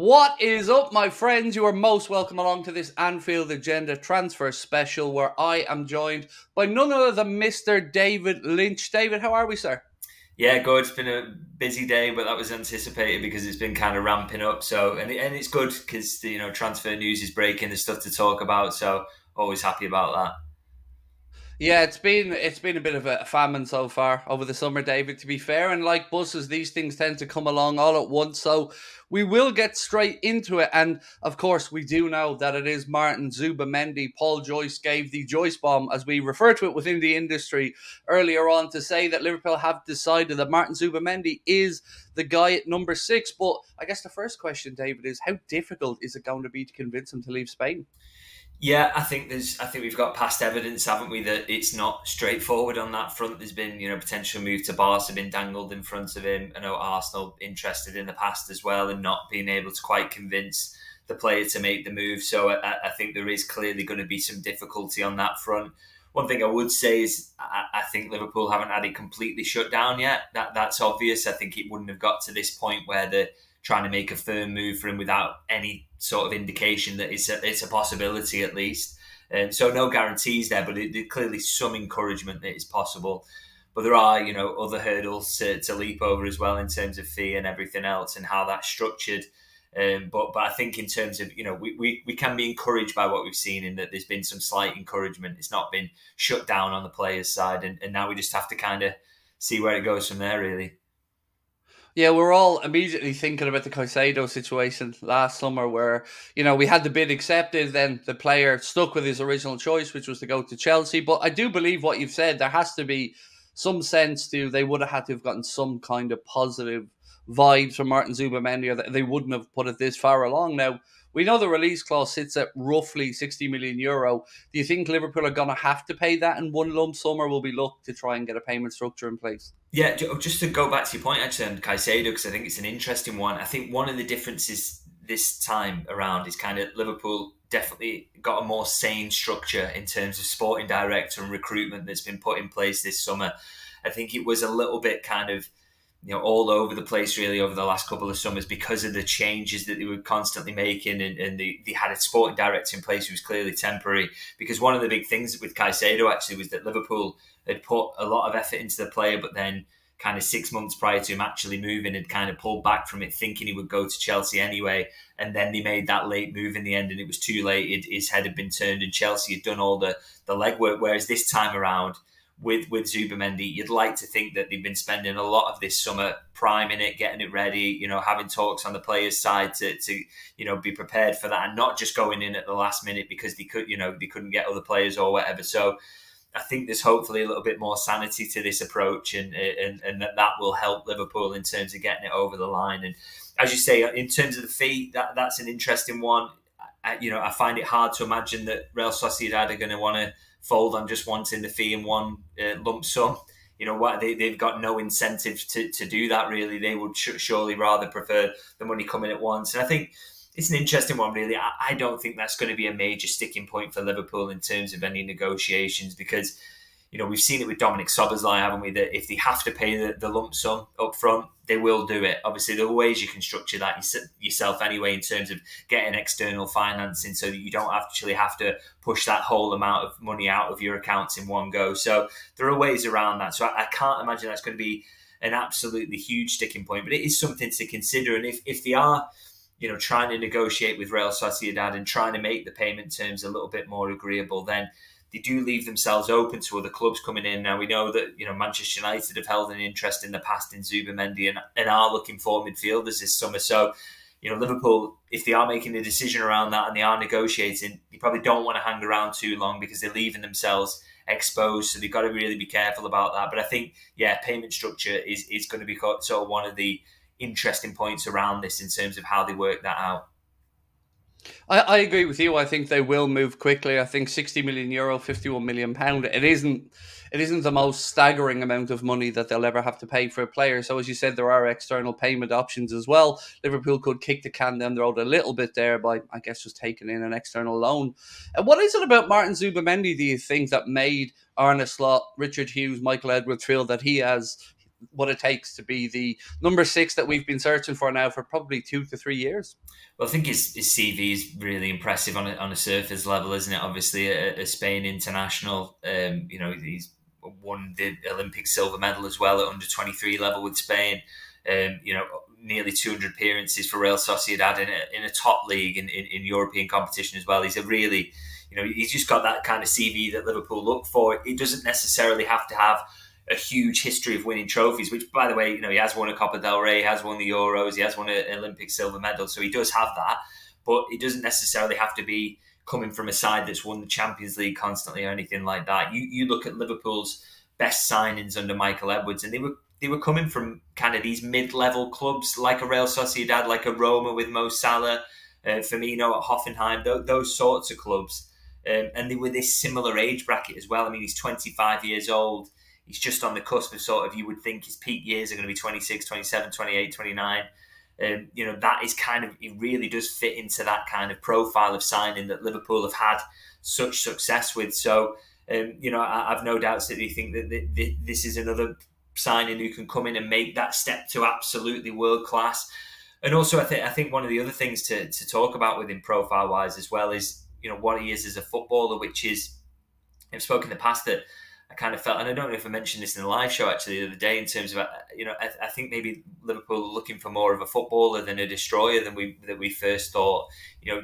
What is up, my friends? You are most welcome along to this Anfield Agenda transfer special where I am joined by none other than Mr. David Lynch. David, how are we, sir? Yeah, good. It's been a busy day, but that was anticipated because it's been kind of ramping up. So, and it's good because transfer news is breaking. There's stuff to talk about. So, always happy about that. Yeah, it's been a bit of a famine so far over the summer, David, to be fair. And like buses, these things tend to come along all at once. So we will get straight into it. And of course, we do know that it is Martin Zubimendi. Paul Joyce gave the Joyce bomb, as we refer to it within the industry, earlier on to say that Liverpool have decided that Martin Zubimendi is the guy at number 6. But I guess the first question, David, is how difficult is it going to be to convince him to leave Spain? Yeah, I think we've got past evidence, haven't we, that it's not straightforward on that front. There's been, potential move to Barca been dangled in front of him. I know Arsenal interested in the past as well and not being able to quite convince the player to make the move. So I think there is clearly going to be some difficulty on that front. One thing I would say is I think Liverpool haven't had it completely shut down yet. That's obvious. I think it wouldn't have got to this point where they're trying to make a firm move for him without any sort of indication that it's a possibility at least. And so no guarantees there, but there's clearly some encouragement that it's possible. But there are, other hurdles to leap over as well in terms of fee and everything else and how that's structured. But I think in terms of, we can be encouraged by what we've seen in that there's been some slight encouragement. It's not been shut down on the players' side. And now we just have to kind of see where it goes from there, really. Yeah, we're all immediately thinking about the Caicedo situation last summer where, we had the bid accepted, then the player stuck with his original choice, which was to go to Chelsea. But I do believe what you've said, there has to be some sense to they would have had to have gotten some kind of positive vibes from Martin Zubimendi, or that they wouldn't have put it this far along. Now, we know the release clause sits at roughly 60 million euro. Do you think Liverpool are going to have to pay that in one lump sum, or will we look to try and get a payment structure in place? Yeah, just to go back to your point actually on Caicedo, because I think it's an interesting one. I think one of the differences this time around is kind of Liverpool definitely got a more sane structure in terms of sporting director and recruitment that's been put in place this summer. I think it was a little bit kind of all over the place really over the last couple of summers because of the changes that they were constantly making, and they had a sporting director in place who was clearly temporary. Because one of the big things with Caicedo actually was that Liverpool had put a lot of effort into the player, but then kind of 6 months prior to him actually moving had kind of pulled back from it, thinking he would go to Chelsea anyway. And then they made that late move in the end, and it was too late. His head had been turned, and Chelsea had done all the legwork. Whereas this time around, with Zubimendi, you'd like to think that they've been spending a lot of this summer priming it, getting it ready, having talks on the players' side to be prepared for that, and not just going in at the last minute because they couldn't get other players or whatever. So I think there's hopefully a little bit more sanity to this approach, and that will help Liverpool in terms of getting it over the line. And as you say, in terms of the fee, that's an interesting one. I find it hard to imagine that Real Sociedad are going to want to fold on just wanting the fee in one lump sum. They've got no incentive to do that really. They would surely rather prefer the money coming at once. And I think it's an interesting one really. I don't think that's going to be a major sticking point for Liverpool in terms of any negotiations, because we've seen it with Dominic Szoboszlai, haven't we, that if they have to pay the lump sum up front, they will do it. Obviously, there are ways you can structure that yourself anyway in terms of getting external financing so that you don't actually have to push that whole amount of money out of your accounts in one go. So there are ways around that. So I can't imagine that's going to be an absolutely huge sticking point, but it is something to consider. And if they are trying to negotiate with Real Sociedad and trying to make the payment terms a little bit more agreeable, then they do leave themselves open to other clubs coming in. Now, we know that Manchester United have held an interest in the past in Zubimendi and are looking for midfielders this summer. So, Liverpool, if they are making a decision around that and they are negotiating, they probably don't want to hang around too long because they're leaving themselves exposed. So they've got to really be careful about that. But I think, payment structure is going to be sort of one of the interesting points around this in terms of how they work that out. I agree with you. I think they will move quickly. I think 60 million euro, 51 million pound. It isn't the most staggering amount of money that they'll ever have to pay for a player. So as you said, there are external payment options as well. Liverpool could kick the can down the road a little bit there by, I guess, just taking in an external loan. And what is it about Martin Zubimendi, do you think, that made Arne Slot, Richard Hughes, Michael Edwards feel that he has what it takes to be the number 6 that we've been searching for now for probably 2 to 3 years. Well, I think his CV is really impressive on a surface level, isn't it? Obviously, a Spain international. He's won the Olympic silver medal as well at under-23 level with Spain. Nearly 200 appearances for Real Sociedad in a top league in European competition as well. He's a really, he's just got that kind of CV that Liverpool look for. He doesn't necessarily have to have a huge history of winning trophies, which, by the way, he has won a Copa del Rey, he has won the Euros, he has won an Olympic silver medal, so he does have that. But he doesn't necessarily have to be coming from a side that's won the Champions League constantly or anything like that. You look at Liverpool's best signings under Michael Edwards, and they were coming from kind of these mid-level clubs like a Real Sociedad, like a Roma with Mo Salah, Firmino at Hoffenheim, those sorts of clubs. And they were this similar age bracket as well. I mean, he's 25 years old. He's just on the cusp of sort of, you would think his peak years are going to be 26, 27, 28, 29. That is kind of, it really does fit into that kind of profile of signing that Liverpool have had such success with. So, I've no doubts that they think that this is another signing who can come in and make that step to absolutely world class. And also, I think one of the other things to talk about with him profile wise as well is what he is as a footballer, which is, I've spoken in the past that I kind of felt, and I don't know if I mentioned this in the live show actually the other day, in terms of I think maybe Liverpool are looking for more of a footballer than a destroyer than we first thought.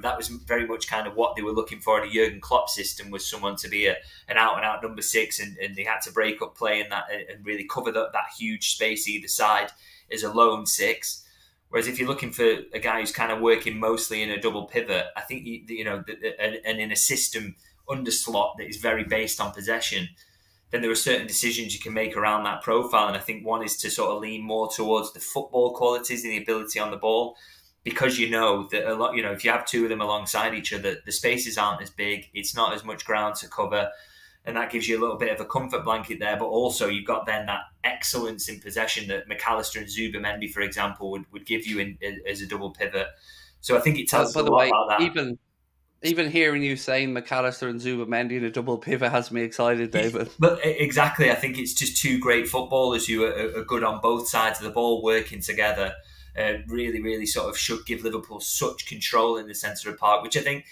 That was very much kind of what they were looking for in a Jurgen Klopp system, was someone to be an out and out number 6, and they had to break up play in that and really cover that huge space either side as a lone 6. Whereas if you're looking for a guy who's kind of working mostly in a double pivot, I think and in a system under slot that is very based on possession, then there are certain decisions you can make around that profile. And I think one is to sort of lean more towards the football qualities and the ability on the ball, because that a lot, if you have two of them alongside each other, the spaces aren't as big, it's not as much ground to cover, and that gives you a little bit of a comfort blanket there. But also you've got then that excellence in possession that McAllister and Zubimendi, for example, would give you as a double pivot. So I think it tells us a lot about that. Even hearing you saying McAllister and Zubimendi in a double pivot has me excited, David. But exactly, I think it's just two great footballers who are good on both sides of the ball, working together. Really, really sort of should give Liverpool such control in the centre of the park, which I think,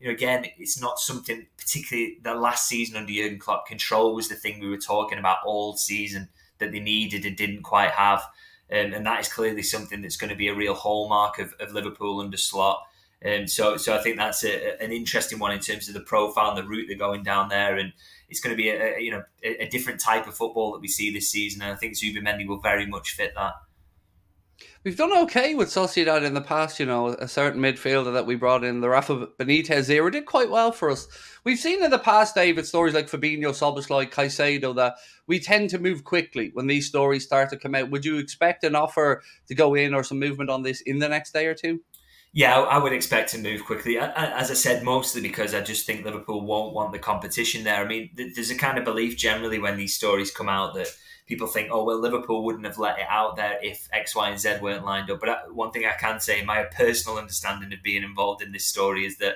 again, it's not something particularly the last season under Jurgen Klopp. Control was the thing we were talking about all season that they needed and didn't quite have. And that is clearly something that's going to be a real hallmark of Liverpool under Slot. So I think that's an interesting one in terms of the profile and the route they're going down there, and it's going to be a different type of football that we see this season, and I think Zubimendi will very much fit that. We've done okay with Sociedad in the past, a certain midfielder that we brought in, the Rafa Benitez era, did quite well for us. We've seen in the past, David, stories like Fabinho, Szoboszlai, Caicedo, that we tend to move quickly when these stories start to come out. Would you expect an offer to go in or some movement on this in the next day or two? Yeah, I would expect to move quickly. As I said, mostly because I just think Liverpool won't want the competition there. I mean, there's a kind of belief generally when these stories come out that people think, oh, well, Liverpool wouldn't have let it out there if X, Y, and Z weren't lined up. But one thing I can say, my personal understanding of being involved in this story is that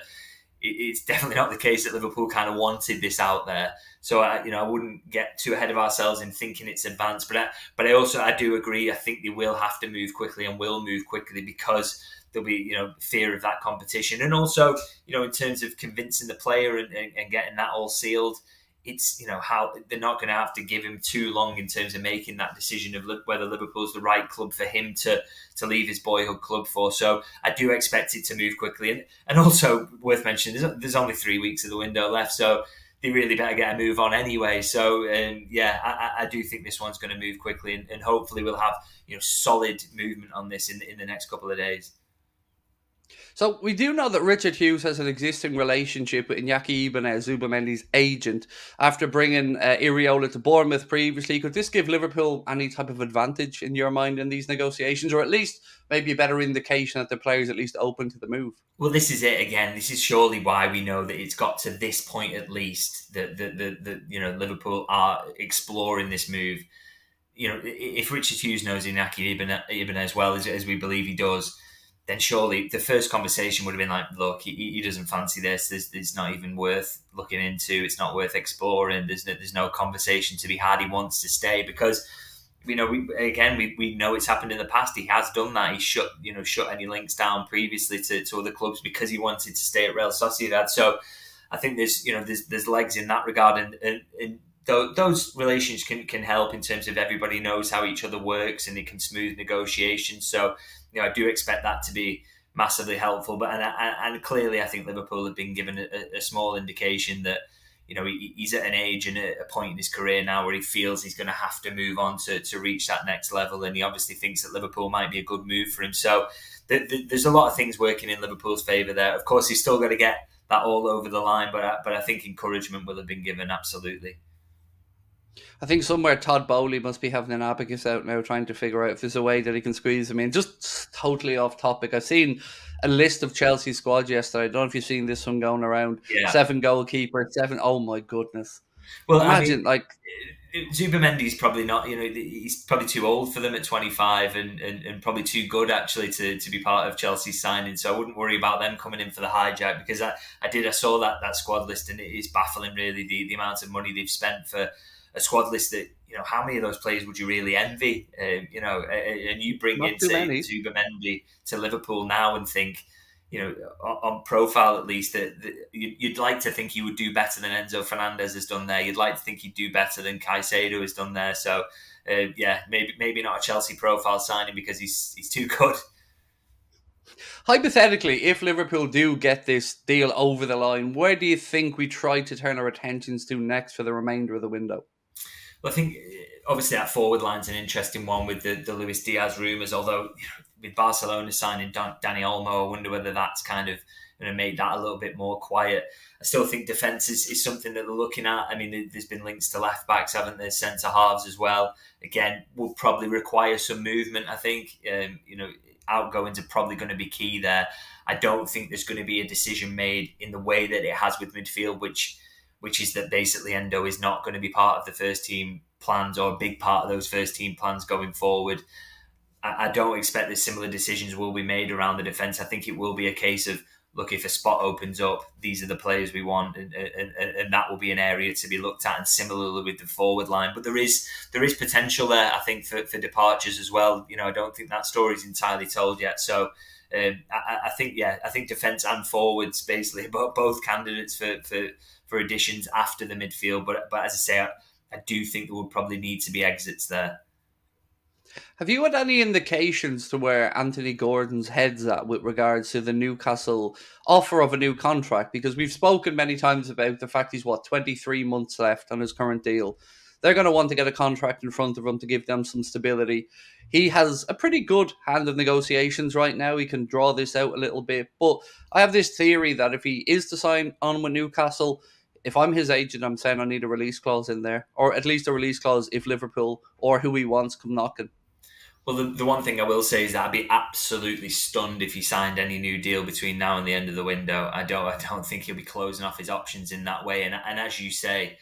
it's definitely not the case that Liverpool kind of wanted this out there. So I wouldn't get too ahead of ourselves in thinking it's advanced. But I do agree. I think they will have to move quickly and will move quickly because there'll be fear of that competition, and also in terms of convincing the player and getting that all sealed. It's how they're not going to have to give him too long in terms of making that decision of whether Liverpool's the right club for him to leave his boyhood club for. So I do expect it to move quickly, and also worth mentioning, there's only 3 weeks of the window left, so they really better get a move on anyway. So I do think this one's going to move quickly, and hopefully we'll have solid movement on this in the next couple of days. So we do know that Richard Hughes has an existing relationship with Iñaki Ibanez, Zubimendi's agent, after bringing Iriola to Bournemouth previously. Could this give Liverpool any type of advantage in your mind in these negotiations, or at least maybe a better indication that the player's at least open to the move? Well, this is it again. This is surely why we know that it's got to this point at least that Liverpool are exploring this move. If Richard Hughes knows Iñaki Ibanez well, as we believe he does, then surely the first conversation would have been like, look, he doesn't fancy this. It's not even worth looking into. It's not worth exploring. There's no conversation to be had. He wants to stay because we know it's happened in the past. He has done that. He shut any links down previously to other clubs because he wanted to stay at Real Sociedad. So I think there's legs in that regard, and those relations can help in terms of everybody knows how each other works and it can smooth negotiations. So I do expect that to be massively helpful. But and clearly, I think Liverpool have been given a small indication that he's at an age and a point in his career now where he feels he's going to have to move on to reach that next level, and he obviously thinks that Liverpool might be a good move for him. So there's a lot of things working in Liverpool's favour there. Of course, he's still got to get that all over the line, but I think encouragement will have been given, absolutely. I think somewhere Todd Bowley must be having an abacus out now trying to figure out if there's a way that he can squeeze him in. Just totally off topic. I've seen a list of Chelsea squad yesterday. I don't know if you've seen this one going around. Yeah. 7 goalkeepers, 7. Oh my goodness. Well, imagine Zubimendi's probably not, he's probably too old for them at 25 and probably too good actually to be part of Chelsea's signing. So I wouldn't worry about them coming in for the hijack, because I saw that squad list, and it is baffling really the amount of money they've spent for a squad list that, how many of those players would you really envy? And you bring in, say, Zubimendi to Liverpool now and think, on profile at least, that you'd like to think he would do better than Enzo Fernandez has done there. You'd like to think he'd do better than Caicedo has done there. So, maybe not a Chelsea profile signing because he's too good. Hypothetically, if Liverpool do get this deal over the line, where do you think we try to turn our attentions to next for the remainder of the window? Well, I think obviously that forward line's an interesting one with the Luis Diaz rumours, although with Barcelona signing Dani Olmo, I wonder whether that's kind of going to make that a little bit more quiet. I still think defence is something that they're looking at. I mean, there's been links to left-backs, haven't there, centre-halves as well. Again, will probably require some movement, I think. Outgoings are probably going to be key there. I don't think there's going to be a decision made in the way that it has with midfield, which is that basically Endo is not going to be part of the first team plans, or a big part of those first team plans going forward. I don't expect that similar decisions will be made around the defence. I think it will be a case of, look, if a spot opens up, these are the players we want, and that will be an area to be looked at. And similarly with the forward line, but there is potential there, I think, for departures as well. I don't think that story is entirely told yet. So I think defence and forwards basically both candidates for additions after the midfield. But as I say, I do think there will probably need to be exits there. Have you had any indications to where Anthony Gordon's head's at with regards to the Newcastle offer of a new contract? Because we've spoken many times about the fact he's 23 months left on his current deal. They're going to want to get a contract in front of him to give them some stability. He has a pretty good hand of negotiations right now. He can draw this out a little bit. But I have this theory that if he is to sign on with Newcastle, if I'm his agent, I'm saying I need a release clause in there, or at least a release clause if Liverpool or who he wants come knocking. Well, the one thing I will say is that I'd be absolutely stunned if he signed any new deal between now and the end of the window. I don't think he'll be closing off his options in that way. And as you say,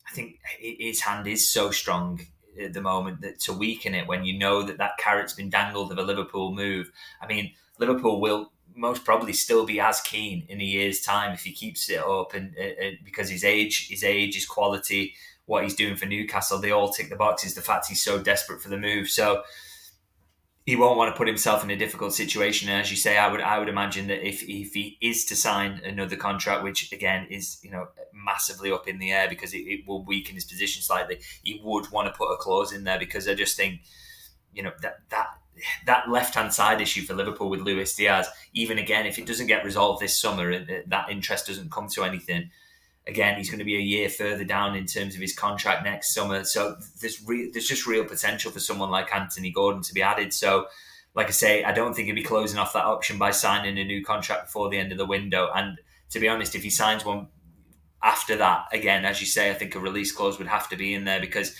I think his hand is so strong at the moment that to weaken it when you know that carrot's been dangled of a Liverpool move. I mean, Liverpool will most probably still be as keen in a year's time if he keeps it up, and because his age, his quality, what he's doing for Newcastle, they all tick the boxes. The fact he's so desperate for the move, so he won't want to put himself in a difficult situation. And as you say, I would imagine that if he is to sign another contract, which again is massively up in the air because it will weaken his position slightly, he would want to put a clause in there, because I just think that left-hand side issue for Liverpool with Luis Diaz, even again, if it doesn't get resolved this summer and that interest doesn't come to anything, again, he's going to be a year further down in terms of his contract next summer. So there's just real potential for someone like Anthony Gordon to be added. So, like I say, I don't think he'll be closing off that option by signing a new contract before the end of the window. And to be honest, if he signs one after that, again, as you say, I think a release clause would have to be in there, because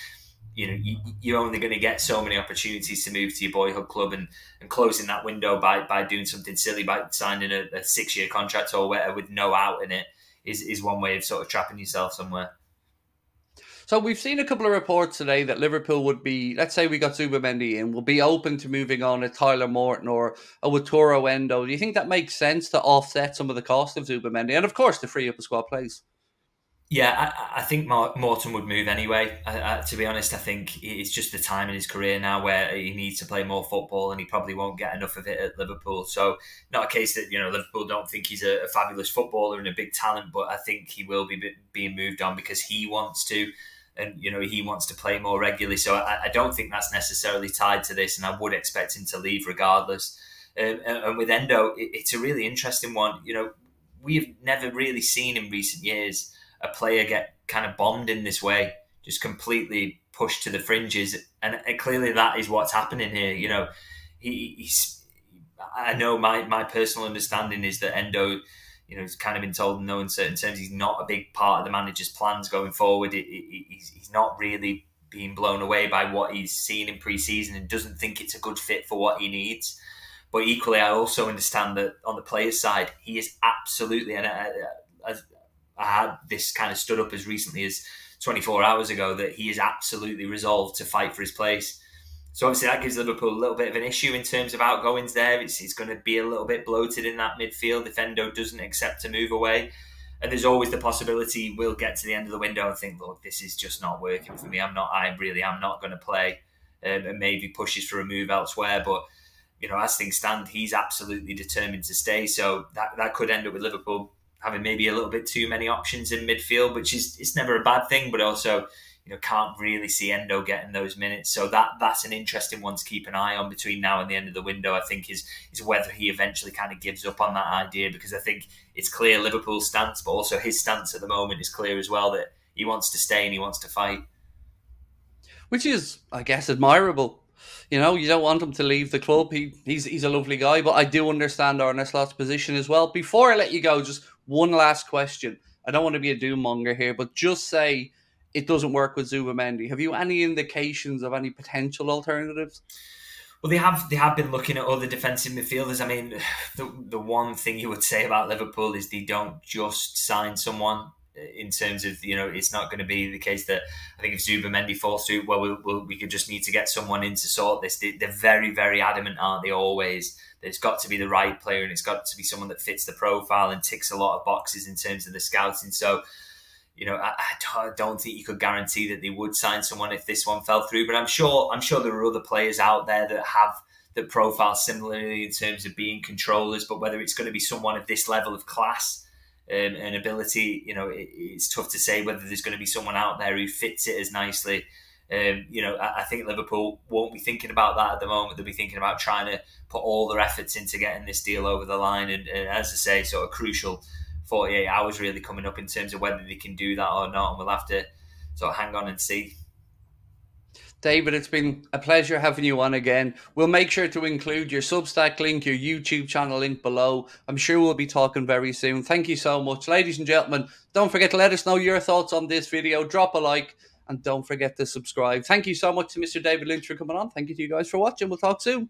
you're only going to get so many opportunities to move to your boyhood club, and closing that window by doing something silly, by signing a 6-year contract or whatever with no out in it, is one way of sort of trapping yourself somewhere. So we've seen a couple of reports today that Liverpool would be, let's say we got Zubimendi in, will be open to moving on a Tyler Morton or a Morton Endo. Do you think that makes sense to offset some of the cost of Zubimendi? And of course, to free up a squad place. Yeah, I think Morton would move anyway. To be honest, I think it's just the time in his career now where he needs to play more football, and he probably won't get enough of it at Liverpool. So, not a case that Liverpool don't think he's a fabulous footballer and a big talent, but I think he will be being moved on because he wants to, and he wants to play more regularly. So, I don't think that's necessarily tied to this, and I would expect him to leave regardless. And with Endo, it's a really interesting one. We've never really seen in recent years a player get kind of bombed in this way, just completely pushed to the fringes, and clearly that is what's happening here. He's. I know my personal understanding is that Endo, he's kind of been told in no uncertain terms he's not a big part of the manager's plans going forward. He's not really being blown away by what he's seen in pre-season and doesn't think it's a good fit for what he needs. But equally, I also understand that on the player's side, he is absolutely, and I had this kind of stood up as recently as 24 hours ago, that he is absolutely resolved to fight for his place. So obviously that gives Liverpool a little bit of an issue in terms of outgoings there. It's going to be a little bit bloated in that midfield if Endo doesn't accept to move away. And there's always the possibility we'll get to the end of the window and think, look, this is just not working for me. I am not going to play, and maybe pushes for a move elsewhere. But as things stand, he's absolutely determined to stay. So that could end up with Liverpool having maybe a little bit too many options in midfield, which is it's never a bad thing, but also can't really see Endo getting those minutes. So that's an interesting one to keep an eye on between now and the end of the window. I think is whether he eventually kind of gives up on that idea, because I think it's clear Liverpool's stance, but also his stance at the moment is clear as well, that he wants to stay and he wants to fight, which is, I guess, admirable. You don't want him to leave the club. He's a lovely guy, but I do understand Arne Slot's position as well. Before I let you go, just one last question. I don't want to be a doom monger here, but just say it doesn't work with Zubimendi. Have you any indications of any potential alternatives? Well, they have been looking at other defensive midfielders. I mean, the one thing you would say about Liverpool is they don't just sign someone. In terms of, it's not going to be the case that I think if Zubimendi falls through, we could just need to get someone in to sort this. They're very, very adamant, aren't they, always? That it's got to be the right player and it's got to be someone that fits the profile and ticks a lot of boxes in terms of the scouting. So, I don't think you could guarantee that they would sign someone if this one fell through. But I'm sure there are other players out there that have the profile similarly in terms of being controllers. But whether it's going to be someone of this level of class and ability, it's tough to say whether there's going to be someone out there who fits it as nicely. I think Liverpool won't be thinking about that at the moment. They'll be thinking about trying to put all their efforts into getting this deal over the line. And as I say, sort of crucial 48 hours really coming up in terms of whether they can do that or not. And we'll have to sort of hang on and see. David, it's been a pleasure having you on again. We'll make sure to include your Substack link, your YouTube channel link below. I'm sure we'll be talking very soon. Thank you so much. Ladies and gentlemen, don't forget to let us know your thoughts on this video. Drop a like and don't forget to subscribe. Thank you so much to Mr. David Lynch for coming on. Thank you to you guys for watching. We'll talk soon.